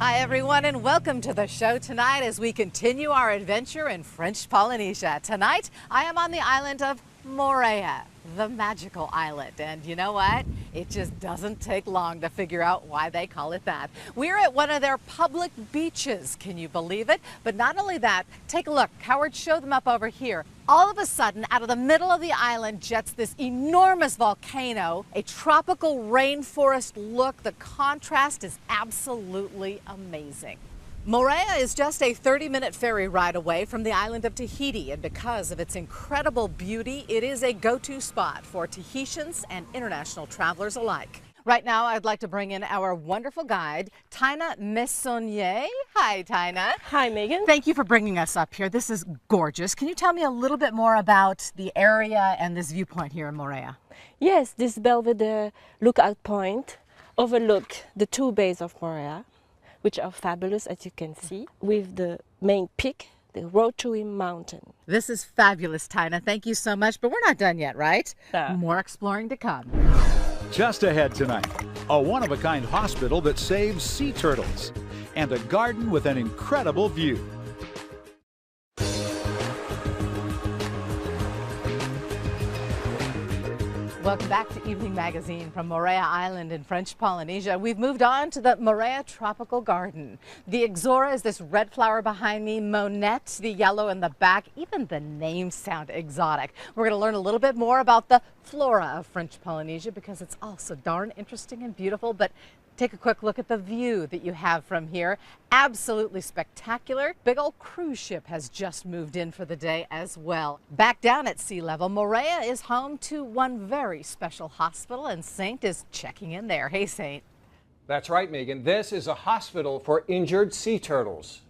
Hi everyone, and welcome to the show tonight as we continue our adventure in French Polynesia. Tonight, I am on the island of Moorea, the magical island. And you know what? It just doesn't take long to figure out why they call it that. We're at one of their public beaches. Can you believe it? But not only that, take a look. Howard, show them up over here. All of a sudden, out of the middle of the island jets this enormous volcano, a tropical rainforest look. The contrast is absolutely amazing. Moorea is just a 30-minute ferry ride away from the island of Tahiti, and because of its incredible beauty, it is a go-to spot for Tahitians and international travelers alike. Right now, I'd like to bring in our wonderful guide, Tina Messonnier. Hi, Tina. Hi, Meeghan. Thank you for bringing us up here. This is gorgeous. Can you tell me a little bit more about the area and this viewpoint here in Moorea? Yes, this Belvedere lookout point overlook the two bays of Moorea, which are fabulous, as you can see, with the main peak, the Rotorua Mountain. This is fabulous, Tina. Thank you so much, but we're not done yet, right? No. More exploring to come. Just ahead tonight, a one-of-a-kind hospital that saves sea turtles and a garden with an incredible view. Welcome back to Evening Magazine from Moorea Island in French Polynesia. We've moved on to the Moorea Tropical Garden. The Ixora is this red flower behind me, Monette, the yellow in the back. Even the names sound exotic. We're going to learn a little bit more about the flora of French Polynesia because it's all so darn interesting and beautiful. But take a quick look at the view that you have from here. Absolutely spectacular. Big old cruise ship has just moved in for the day as well. Back down at sea level, Moorea is home to one very special hospital, and Saint is checking in there. Hey, Saint. That's right, Meeghan. This is a hospital for injured sea turtles.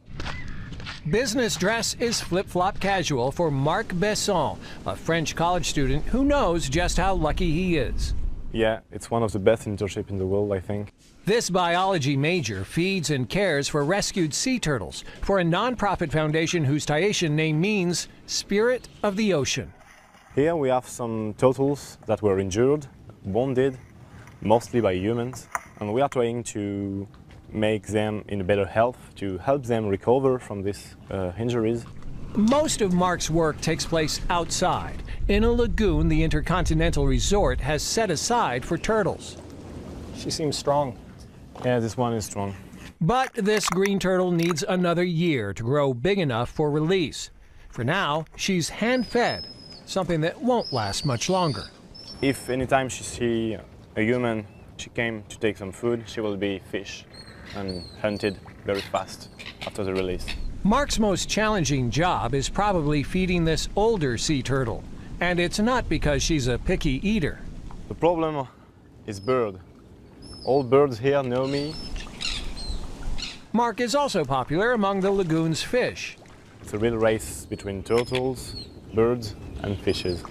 Business dress is flip-flop casual for Marc Besson, a French college student who knows just how lucky he is. Yeah, it's one of the best internships in the world, I think. This biology major feeds and cares for rescued sea turtles for a non-profit foundation whose Tahitian name means Spirit of the Ocean. Here we have some turtles that were injured, wounded, mostly by humans, and we are trying to make them in better health to help them recover from these injuries. Most of Marc's work takes place outside, in a lagoon the InterContinental Resort has set aside for turtles. She seems strong. Yeah, this one is strong. But this green turtle needs another year to grow big enough for release. For now, she's hand-fed, something that won't last much longer. If anytime she sees a human, she came to take some food, she will be fish and hunted very fast after the release. Marc's most challenging job is probably feeding this older sea turtle. And it's not because she's a picky eater. The problem is bird. All birds here know me. Marc is also popular among the lagoon's fish. It's a real race between turtles, birds, and fishes.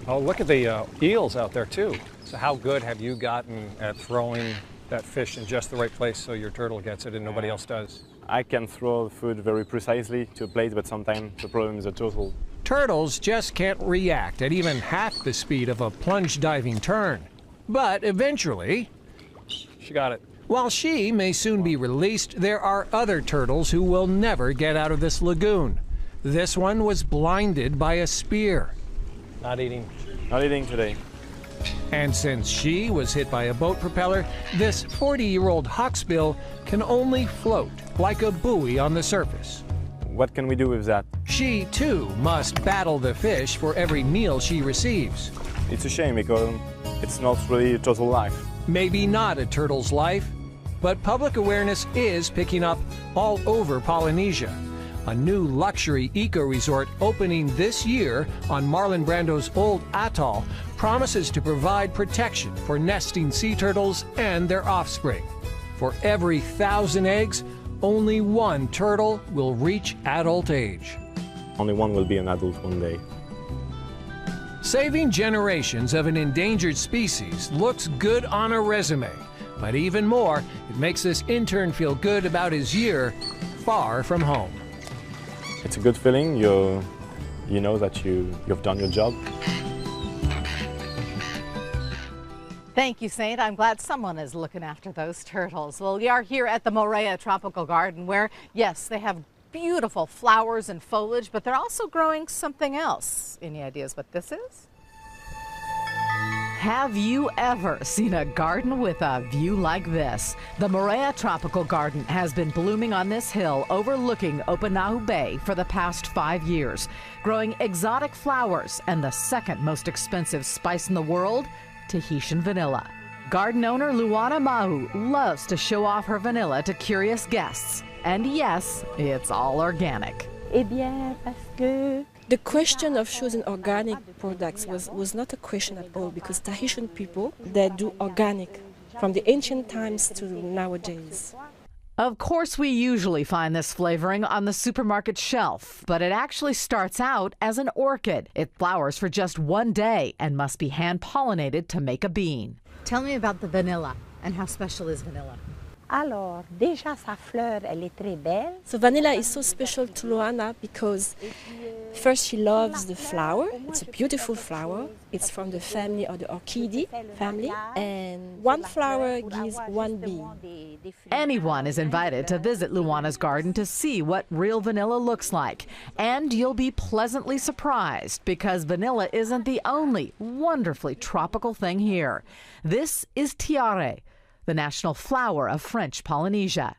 Oh, look at the eels out there, too. So how good have you gotten at throwing that fish in just the right place so your turtle gets it and nobody else does? I can throw the food very precisely to a plate, but sometimes the problem is the turtle. Turtles just can't react at even half the speed of a plunge diving turn. But eventually, She got it. while she may soon be released, there are other turtles who will never get out of this lagoon. This one was blinded by a spear. Not eating. Not eating today. And since she was hit by a boat propeller, this 40-year-old hawksbill can only float like a buoy on the surface. What can we do with that? She, too, must battle the fish for every meal she receives. It's a shame because it's not really a turtle life. Maybe not a turtle's life, but public awareness is picking up all over Polynesia. A new luxury eco-resort opening this year on Marlon Brando's old atoll promises to provide protection for nesting sea turtles and their offspring. For every 1,000 eggs, only one turtle will reach adult age. Only one will be an adult one day. Saving generations of an endangered species looks good on a resume, but even more, it makes this intern feel good about his year far from home. It's a good feeling. You know that you've done your job. Thank you, Saint. I'm glad someone is looking after those turtles. Well, we are here at the Moorea Tropical Garden where, yes, they have beautiful flowers and foliage, but they're also growing something else. Any ideas what this is? Have you ever seen a garden with a view like this? The Moorea Tropical Garden has been blooming on this hill overlooking Oahu Bay for the past 5 years, growing exotic flowers and the second most expensive spice in the world, Tahitian vanilla. Garden owner Luana Mahu loves to show off her vanilla to curious guests. And yes, it's all organic. Eh bien, parce que the question of choosing organic products was not a question at all, because Tahitian people, they do organic from the ancient times to nowadays. Of course, we usually find this flavoring on the supermarket shelf, but it actually starts out as an orchid. It flowers for just 1 day and must be hand-pollinated to make a bean. Tell me about the vanilla and how special is vanilla? Alors, déjà sa fleur, elle est très belle. So vanilla is so special to Luana because first she loves the flower. It's a beautiful flower. It's from the family of the Orchidae family, and one flower gives one bean. Anyone is invited to visit Luana's garden to see what real vanilla looks like. And you'll be pleasantly surprised because vanilla isn't the only wonderfully tropical thing here. This is tiare, the national flower of French Polynesia.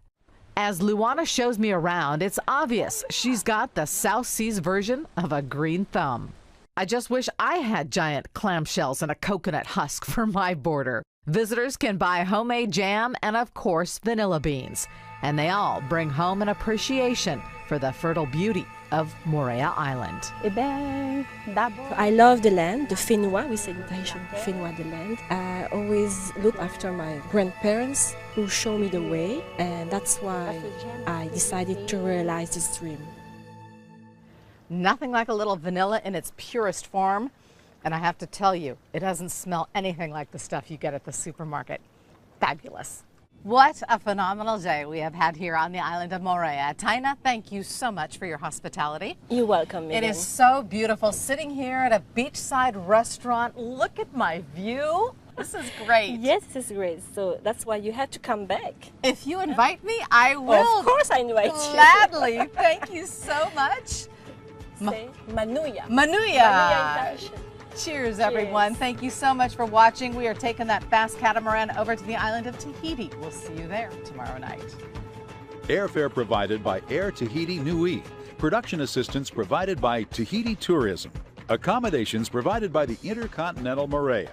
As Luana shows me around, it's obvious she's got the South Seas version of a green thumb. I just wish I had giant clamshells and a coconut husk for my border. Visitors can buy homemade jam and, of course, vanilla beans. And they all bring home an appreciation for the fertile beauty of Moorea Island. Eh bien, d'abord, I love the land, the Finwa, we say in Tahitian, Finwa, the land. I always look after my grandparents who show me the way, and that's why I decided to realize this dream. Nothing like a little vanilla in its purest form. And I have to tell you, it doesn't smell anything like the stuff you get at the supermarket. Fabulous. What a phenomenal day we have had here on the island of Moorea. Taina, thank you so much for your hospitality. You're welcome, Meeghan. It is so beautiful sitting here at a beachside restaurant. Look at my view. This is great. Yes, this is great. So that's why you had to come back. If you invite me, I will. Of course I invite you. Gladly. Thank you so much. Say Manuya. Manuya. Manuya in Tahitian. Cheers, everyone. Thank you so much for watching. We are taking that fast catamaran over to the island of Tahiti. We'll see you there tomorrow night. Airfare provided by Air Tahiti Nui. Production assistance provided by Tahiti Tourism. Accommodations provided by the InterContinental Moorea.